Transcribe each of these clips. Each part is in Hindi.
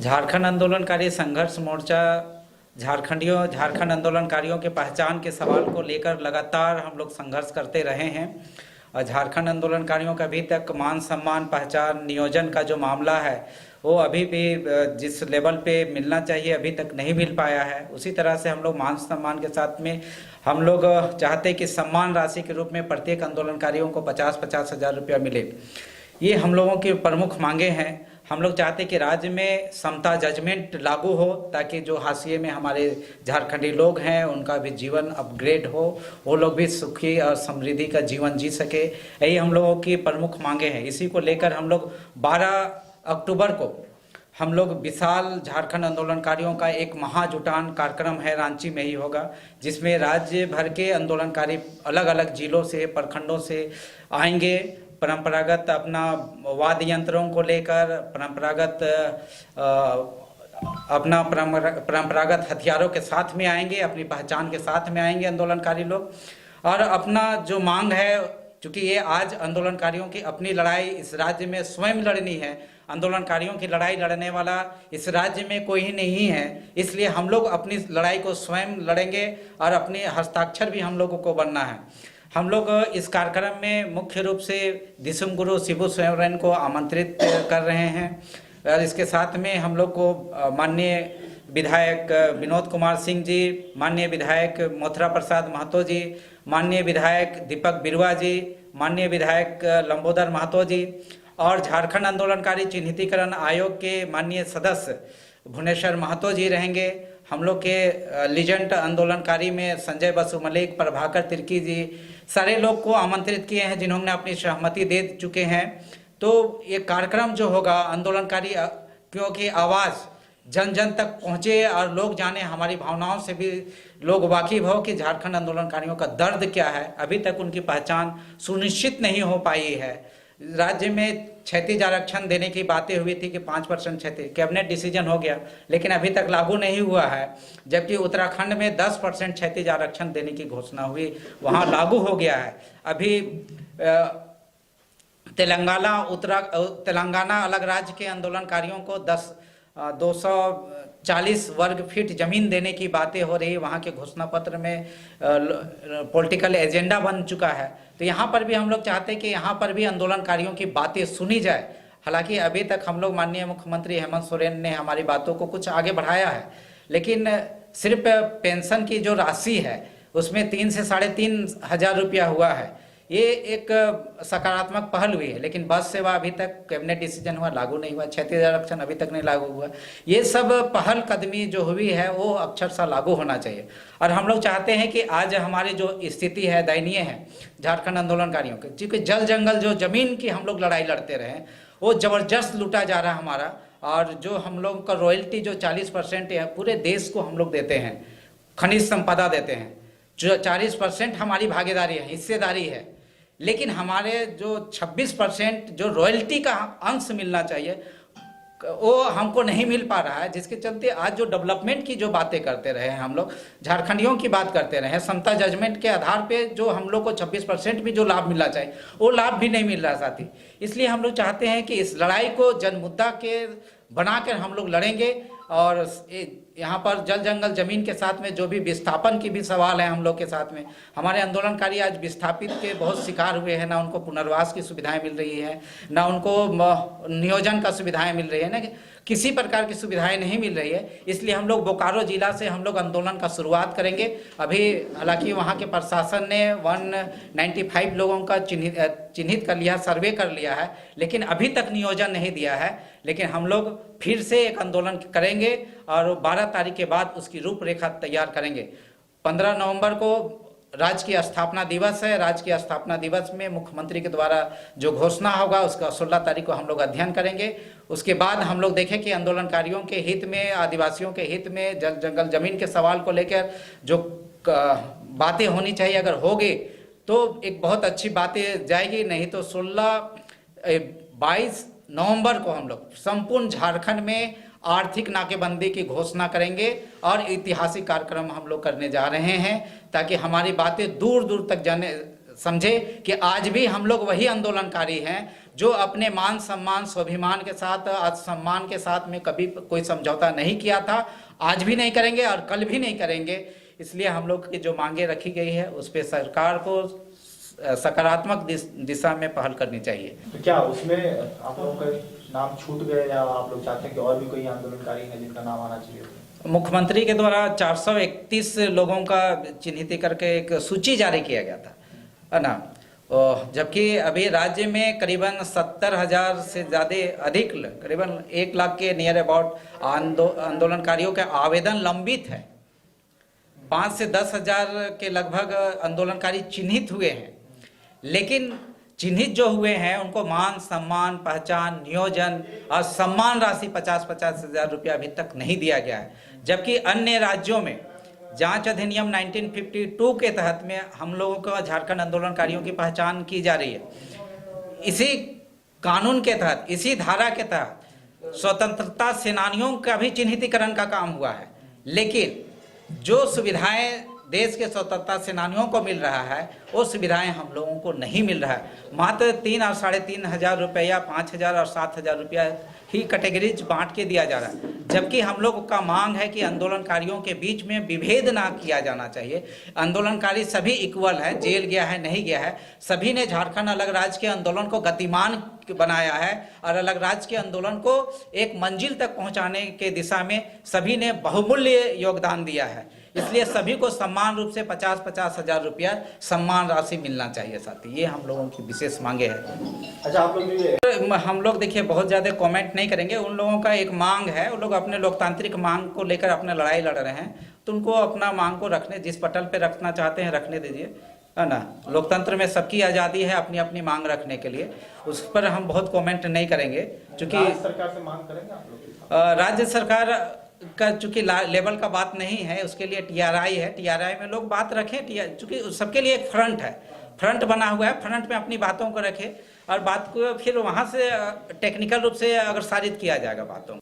झारखंड आंदोलनकारी संघर्ष मोर्चा झारखंड आंदोलनकारियों के पहचान के सवाल को लेकर लगातार हम लोग संघर्ष करते रहे हैं और झारखंड आंदोलनकारियों का अभी तक मान सम्मान पहचान नियोजन का जो मामला है वो अभी भी जिस लेवल पे मिलना चाहिए अभी तक नहीं मिल पाया है। उसी तरह से हम लोग मान सम्मान के साथ में हम लोग चाहते हैं कि सम्मान राशि के रूप में प्रत्येक आंदोलनकारियों को 50-50 हज़ार रुपया मिले। ये हम लोगों की प्रमुख मांगे हैं। हम लोग चाहते हैं कि राज्य में समता जजमेंट लागू हो ताकि जो हाशिए में हमारे झारखंडी लोग हैं उनका भी जीवन अपग्रेड हो, वो लोग भी सुखी और समृद्धि का जीवन जी सके। यही हम लोगों की प्रमुख मांगे हैं। इसी को लेकर हम लोग 12 अक्टूबर को हम लोग विशाल झारखंड आंदोलनकारियों का एक महाजुटान कार्यक्रम है, रांची में ही होगा, जिसमें राज्य भर के आंदोलनकारी अलग अलग जिलों से प्रखंडों से आएंगे। परंपरागत अपना वाद्य यंत्रों को लेकर परंपरागत हथियारों के साथ में आएंगे, अपनी पहचान के साथ में आएंगे आंदोलनकारी लोग। और अपना जो मांग है, क्योंकि ये आज आंदोलनकारियों की अपनी लड़ाई इस राज्य में स्वयं लड़नी है, आंदोलनकारियों की लड़ाई लड़ने वाला इस राज्य में कोई ही नहीं है, इसलिए हम लोग अपनी लड़ाई को स्वयं लड़ेंगे और अपने हस्ताक्षर भी हम लोगों को बनना है। हम लोग इस कार्यक्रम में मुख्य रूप से दिसुम गुरु शिबू सोरेन को आमंत्रित कर रहे हैं और इसके साथ में हम लोग को माननीय विधायक विनोद कुमार सिंह जी, माननीय विधायक मोथरा प्रसाद महतो जी, माननीय विधायक दीपक बिरुआ जी, माननीय विधायक लंबोदर महतो जी और झारखंड आंदोलनकारी चिन्हितीकरण आयोग के माननीय सदस्य भुवनेश्वर महतो जी रहेंगे। हम लोग के लीजेंड आंदोलनकारी में संजय बसु मलिक, प्रभाकर तिर्की जी, सारे लोग को आमंत्रित किए हैं जिन्होंने अपनी सहमति दे चुके हैं। तो ये कार्यक्रम जो होगा आंदोलनकारी, क्योंकि आवाज़ जन जन तक पहुँचे और लोग जाने, हमारी भावनाओं से भी लोग वाकिफ हो कि झारखंड आंदोलनकारियों का दर्द क्या है। अभी तक उनकी पहचान सुनिश्चित नहीं हो पाई है। राज्य में क्षैतिज आरक्षण देने की बातें हुई थी कि 5% क्षैतिज, कैबिनेट डिसीजन हो गया लेकिन अभी तक लागू नहीं हुआ है। जबकि उत्तराखंड में 10% क्षैतिज आरक्षण देने की घोषणा हुई, वहाँ लागू हो गया है। अभी तेलंगाना अलग राज्य के आंदोलनकारियों को 240 वर्ग फीट जमीन देने की बातें हो रही है, वहाँ के घोषणा पत्र में पॉलिटिकल एजेंडा बन चुका है। तो यहाँ पर भी हम लोग चाहते हैं कि यहाँ पर भी आंदोलनकारियों की बातें सुनी जाए। हालांकि अभी तक हम लोग माननीय मुख्यमंत्री हेमंत सोरेन ने हमारी बातों को कुछ आगे बढ़ाया है, लेकिन सिर्फ पेंशन की जो राशि है उसमें 3 से 3.5 हज़ार रुपया हुआ है। ये एक सकारात्मक पहल हुई है, लेकिन बस सेवा अभी तक कैबिनेट डिसीजन हुआ, लागू नहीं हुआ। क्षैतिज आरक्षण अभी तक नहीं लागू हुआ। ये सब पहल कदमी जो हुई है वो अक्षरशः लागू होना चाहिए। और हम लोग चाहते हैं कि आज हमारी जो स्थिति है दयनीय है झारखंड आंदोलनकारियों की, क्योंकि जल जंगल जो जमीन की हम लोग लड़ाई लड़ते रहे वो ज़बरदस्त लूटा जा रहा है हमारा। और जो हम लोग का रॉयल्टी जो 40% है पूरे देश को हम लोग देते हैं, खनिज संपदा देते हैं, जो 40% हमारी भागीदारी है, हिस्सेदारी है। लेकिन हमारे जो 26% जो रॉयल्टी का अंश मिलना चाहिए वो हमको नहीं मिल पा रहा है, जिसके चलते आज जो डेवलपमेंट की जो बातें करते रहे हैं, हम लोग झारखंडियों की बात करते रहे हैं, समता जजमेंट के आधार पे जो हम लोग को 26% भी जो लाभ मिलना चाहिए वो लाभ भी नहीं मिल रहा साथी। इसलिए हम लोग चाहते हैं कि इस लड़ाई को जन मुद्दा के बनाकर हम लोग लड़ेंगे। और यहाँ पर जल जंगल जमीन के साथ में जो भी विस्थापन की भी सवाल है हम लोग के साथ में, हमारे आंदोलनकारी आज विस्थापित के बहुत शिकार हुए हैं, ना उनको पुनर्वास की सुविधाएं मिल रही है, ना उनको नियोजन का सुविधाएं मिल रही है, ना किसी प्रकार की सुविधाएं नहीं मिल रही है। इसलिए हम लोग बोकारो जिला से हम लोग आंदोलन का शुरुआत करेंगे। अभी हालांकि वहाँ के प्रशासन ने 195 लोगों का चिन्हित कर लिया, सर्वे कर लिया है, लेकिन अभी तक नियोजन नहीं दिया है। लेकिन हम लोग फिर से एक आंदोलन करेंगे और 12 तारीख के बाद उसकी रूपरेखा तैयार करेंगे। 15 नवंबर को राज्य की स्थापना दिवस है। राज्य की स्थापना दिवस में मुख्यमंत्री के द्वारा जो घोषणा होगा उसका 16 तारीख को हम लोग अध्ययन करेंगे। उसके बाद हम लोग देखें कि आंदोलनकारियों के हित में, आदिवासियों के हित में, जल जंगल जमीन के सवाल को लेकर जो बातें होनी चाहिए अगर होगी तो एक बहुत अच्छी बातें जाएगी। नहीं तो 22 नवंबर को हम लोग संपूर्ण झारखंड में आर्थिक नाकेबंदी की घोषणा करेंगे और ऐतिहासिक कार्यक्रम हम लोग करने जा रहे हैं ताकि हमारी बातें दूर दूर तक जाने समझे कि आज भी हम लोग वही आंदोलनकारी हैं जो अपने मान सम्मान स्वाभिमान के साथ सम्मान के साथ में कभी कोई समझौता नहीं किया था, आज भी नहीं करेंगे और कल भी नहीं करेंगे। इसलिए हम लोग की जो मांगे रखी गई है उस पर सरकार को सकारात्मक दिशा में पहल करनी चाहिए। तो क्या उसमें आप लोगों का नाम छूट गए या आप लोग चाहते हैं कि और भी कोई आंदोलनकारी है जिनका नाम आना चाहिए? मुख्यमंत्री के द्वारा 431 लोगों का चिन्हित करके एक सूची जारी किया गया था, है ना। जबकि अभी राज्य में करीबन 70,000 से ज़्यादा अधिक करीबन 1 लाख के नियर अबाउट आंदोलनकारियों के आवेदन लंबित है। 5 से 10,000 के लगभग आंदोलनकारी चिन्हित हुए हैं, लेकिन चिन्हित जो हुए हैं उनको मान सम्मान पहचान नियोजन और सम्मान राशि 50-50 हज़ार रुपया अभी तक नहीं दिया गया है। जबकि अन्य राज्यों में जांच अधिनियम 1952 के तहत में हम लोगों को झारखंड आंदोलनकारियों की पहचान की जा रही है। इसी कानून के तहत, इसी धारा के तहत स्वतंत्रता सेनानियों का भी चिन्हितीकरण का काम हुआ है, लेकिन जो सुविधाएं देश के स्वतंत्रता सेनानियों को मिल रहा है वो सुविधाएं हम लोगों को नहीं मिल रहा है। मात्र 3 और 3.5 हज़ार रुपया, 5,000 और 7,000 रुपया ही कैटेगरीज बांट के दिया जा रहा है। जबकि हम लोग का मांग है कि आंदोलनकारियों के बीच में विभेद ना किया जाना चाहिए। आंदोलनकारी सभी इक्वल है, जेल गया है नहीं गया है, सभी ने झारखंड अलग राज्य के आंदोलन को गतिमान बनाया है और अलग राज्य के आंदोलन को एक मंजिल तक पहुंचाने के दिशा में सभी ने बहुमूल्य योगदान दिया है। इसलिए सभी को समान रूप से 50-50 हज़ार रुपया सम्मान राशि मिलना चाहिए साथी। ये हम लोगों की विशेष मांगे है। अच्छा, आप लोग हम लोग देखिए बहुत ज़्यादा कमेंट नहीं करेंगे। उन लोगों का एक मांग है, उन लोग अपने लोकतांत्रिक मांग को लेकर अपने लड़ाई लड़ रहे हैं, तो उनको अपना मांग को रखने, जिस पटल पे रखना चाहते हैं रखने दीजिए, है ना। लोकतंत्र में सबकी आज़ादी है अपनी अपनी मांग रखने के लिए, उस पर हम बहुत कमेंट नहीं करेंगे। चूँकि सरकार से मांग करेंगे आप लोग? राज्य सरकार का चूँकि लेवल का बात नहीं है, उसके लिए TRI है, TRI में लोग बात रखें। चूँकि सबके लिए एक फ्रंट है, फ्रंट बना हुआ है, फ्रंट में अपनी बातों को रखें और बात को फिर वहाँ से टेक्निकल रूप से अगर सारित किया जाएगा बातों को।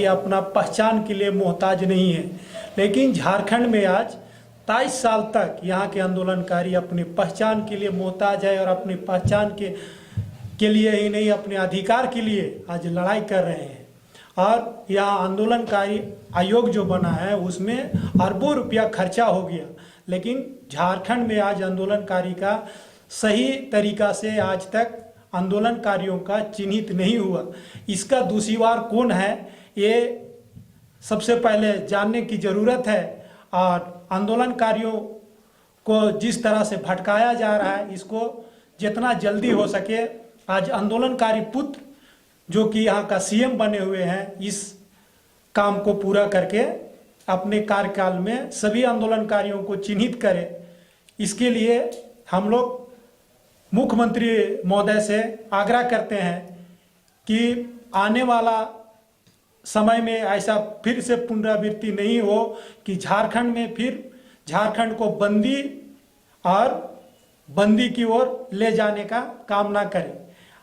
अपना पहचान के लिए मोहताज नहीं है, लेकिन झारखंड में आज 23 साल तक यहाँ के आंदोलनकारी अपनी पहचान के लिए मोहताज है और अपनी पहचान के लिए ही नहीं, अपने अधिकार के लिए आज लड़ाई कर रहे हैं। और यहाँ आंदोलनकारी आयोग जो बना है उसमें अरबों रुपया खर्चा हो गया, लेकिन झारखंड में आज आंदोलनकारी का सही तरीका से आज तक आंदोलनकारियों का चिन्हित नहीं हुआ। इसका दूषिवार कौन है ये सबसे पहले जानने की ज़रूरत है। और आंदोलनकारियों को जिस तरह से भटकाया जा रहा है, इसको जितना जल्दी हो सके आज आंदोलनकारी पुत्र जो कि यहाँ का CM बने हुए हैं, इस काम को पूरा करके अपने कार्यकाल में सभी आंदोलनकारियों को चिन्हित करें। इसके लिए हम लोग मुख्यमंत्री महोदय से आग्रह करते हैं कि आने वाला समय में ऐसा फिर से पुनरावृत्ति नहीं हो कि झारखंड में फिर झारखंड को बंदी की ओर ले जाने का काम ना करें।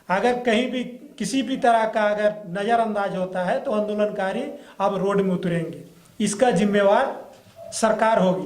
अगर कहीं भी किसी भी तरह का अगर नज़रअंदाज होता है तो आंदोलनकारी अब रोड में उतरेंगे, इसका जिम्मेवार सरकार होगी।